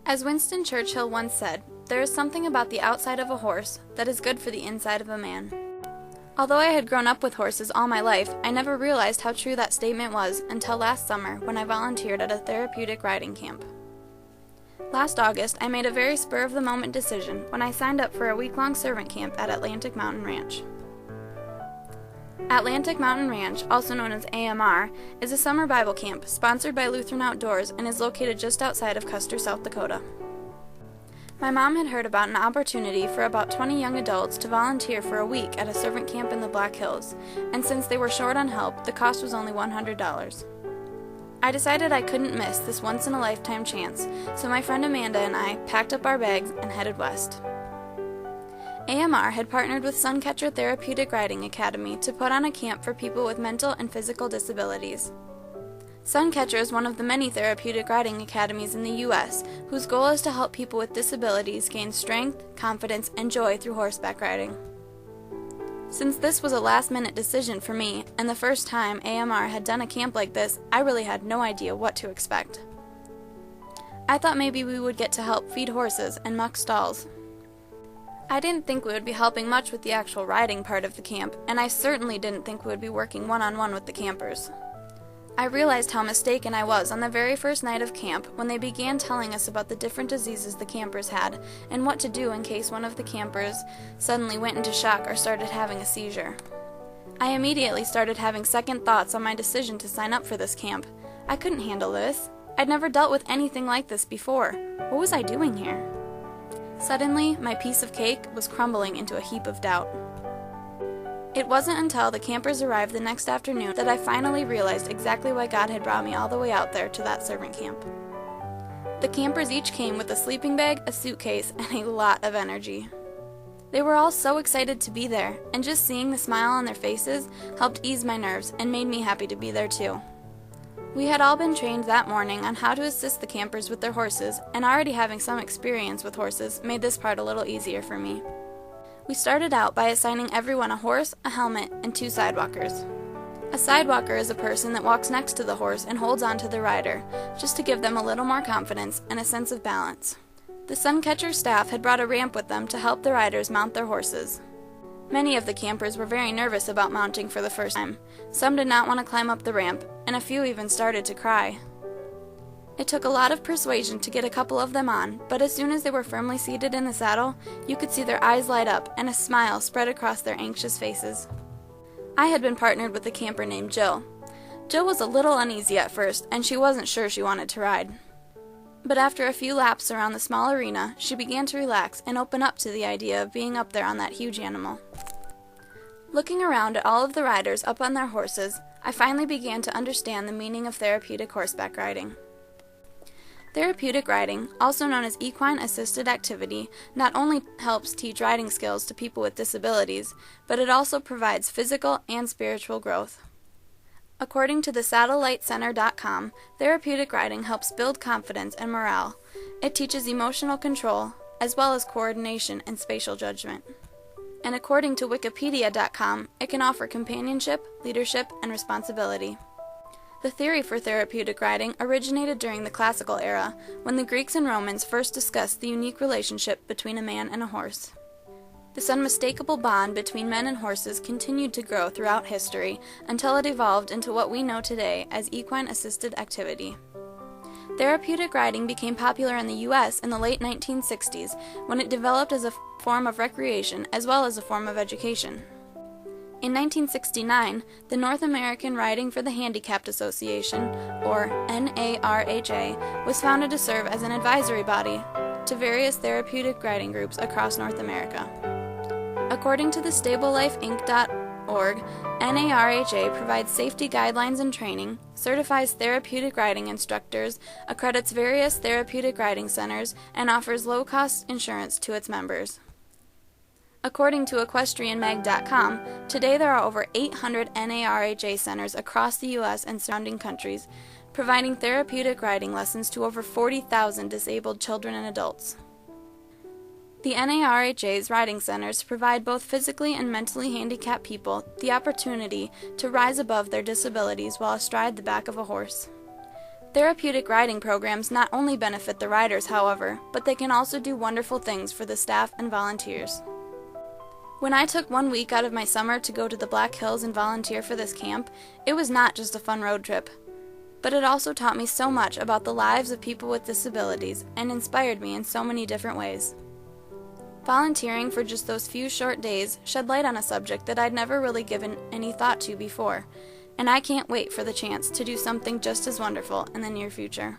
As Winston Churchill once said, there is something about the outside of a horse that is good for the inside of a man. Although I had grown up with horses all my life, I never realized how true that statement was until last summer when I volunteered at a therapeutic riding camp. Last August, I made a very spur-of-the-moment decision when I signed up for a week-long servant camp at Atlantic Mountain Ranch. Atlantic Mountain Ranch, also known as AMR, is a summer Bible camp sponsored by Lutheran Outdoors and is located just outside of Custer, South Dakota. My mom had heard about an opportunity for about 20 young adults to volunteer for a week at a servant camp in the Black Hills, and since they were short on help, the cost was only $100. I decided I couldn't miss this once-in-a-lifetime chance, so my friend Amanda and I packed up our bags and headed west. AMR had partnered with Suncatcher Therapeutic Riding Academy to put on a camp for people with mental and physical disabilities. Suncatcher is one of the many therapeutic riding academies in the U.S. whose goal is to help people with disabilities gain strength, confidence, and joy through horseback riding. Since this was a last-minute decision for me, and the first time AMR had done a camp like this, I really had no idea what to expect. I thought maybe we would get to help feed horses and muck stalls. I didn't think we would be helping much with the actual riding part of the camp, and I certainly didn't think we would be working one-on-one with the campers. I realized how mistaken I was on the very first night of camp when they began telling us about the different diseases the campers had and what to do in case one of the campers suddenly went into shock or started having a seizure. I immediately started having second thoughts on my decision to sign up for this camp. I couldn't handle this. I'd never dealt with anything like this before. What was I doing here? Suddenly, my piece of cake was crumbling into a heap of doubt. It wasn't until the campers arrived the next afternoon that I finally realized exactly why God had brought me all the way out there to that servant camp. The campers each came with a sleeping bag, a suitcase, and a lot of energy. They were all so excited to be there, and just seeing the smile on their faces helped ease my nerves and made me happy to be there too. We had all been trained that morning on how to assist the campers with their horses, and already having some experience with horses made this part a little easier for me. We started out by assigning everyone a horse, a helmet, and 2 sidewalkers. A sidewalker is a person that walks next to the horse and holds on to the rider, just to give them a little more confidence and a sense of balance. The Suncatcher staff had brought a ramp with them to help the riders mount their horses. Many of the campers were very nervous about mounting for the first time. Some did not want to climb up the ramp, and a few even started to cry. It took a lot of persuasion to get a couple of them on, but as soon as they were firmly seated in the saddle, you could see their eyes light up and a smile spread across their anxious faces. I had been partnered with a camper named Jill. Jill was a little uneasy at first, and she wasn't sure she wanted to ride. But after a few laps around the small arena, she began to relax and open up to the idea of being up there on that huge animal. Looking around at all of the riders up on their horses, I finally began to understand the meaning of therapeutic horseback riding. Therapeutic riding, also known as equine-assisted activity, not only helps teach riding skills to people with disabilities, but it also provides physical and spiritual growth. According to the SatelliteCenter.com, therapeutic riding helps build confidence and morale. It teaches emotional control, as well as coordination and spatial judgment. And according to Wikipedia.com, it can offer companionship, leadership, and responsibility. The theory for therapeutic riding originated during the classical era, when the Greeks and Romans first discussed the unique relationship between a man and a horse. This unmistakable bond between men and horses continued to grow throughout history until it evolved into what we know today as equine-assisted activity. Therapeutic riding became popular in the U.S. in the late 1960s when it developed as a form of recreation as well as a form of education. In 1969, the North American Riding for the Handicapped Association, or NARHA, was founded to serve as an advisory body to various therapeutic riding groups across North America. According to the StableLifeInc.org, NARHA provides safety guidelines and training, certifies therapeutic riding instructors, accredits various therapeutic riding centers, and offers low-cost insurance to its members. According to EquestrianMag.com, today there are over 800 NARHA centers across the U.S. and surrounding countries, providing therapeutic riding lessons to over 40,000 disabled children and adults. The NARHA's riding centers provide both physically and mentally handicapped people the opportunity to rise above their disabilities while astride the back of a horse. Therapeutic riding programs not only benefit the riders, however, but they can also do wonderful things for the staff and volunteers. When I took 1 week out of my summer to go to the Black Hills and volunteer for this camp, it was not just a fun road trip, but it also taught me so much about the lives of people with disabilities and inspired me in so many different ways. Volunteering for just those few short days shed light on a subject that I'd never really given any thought to before, and I can't wait for the chance to do something just as wonderful in the near future.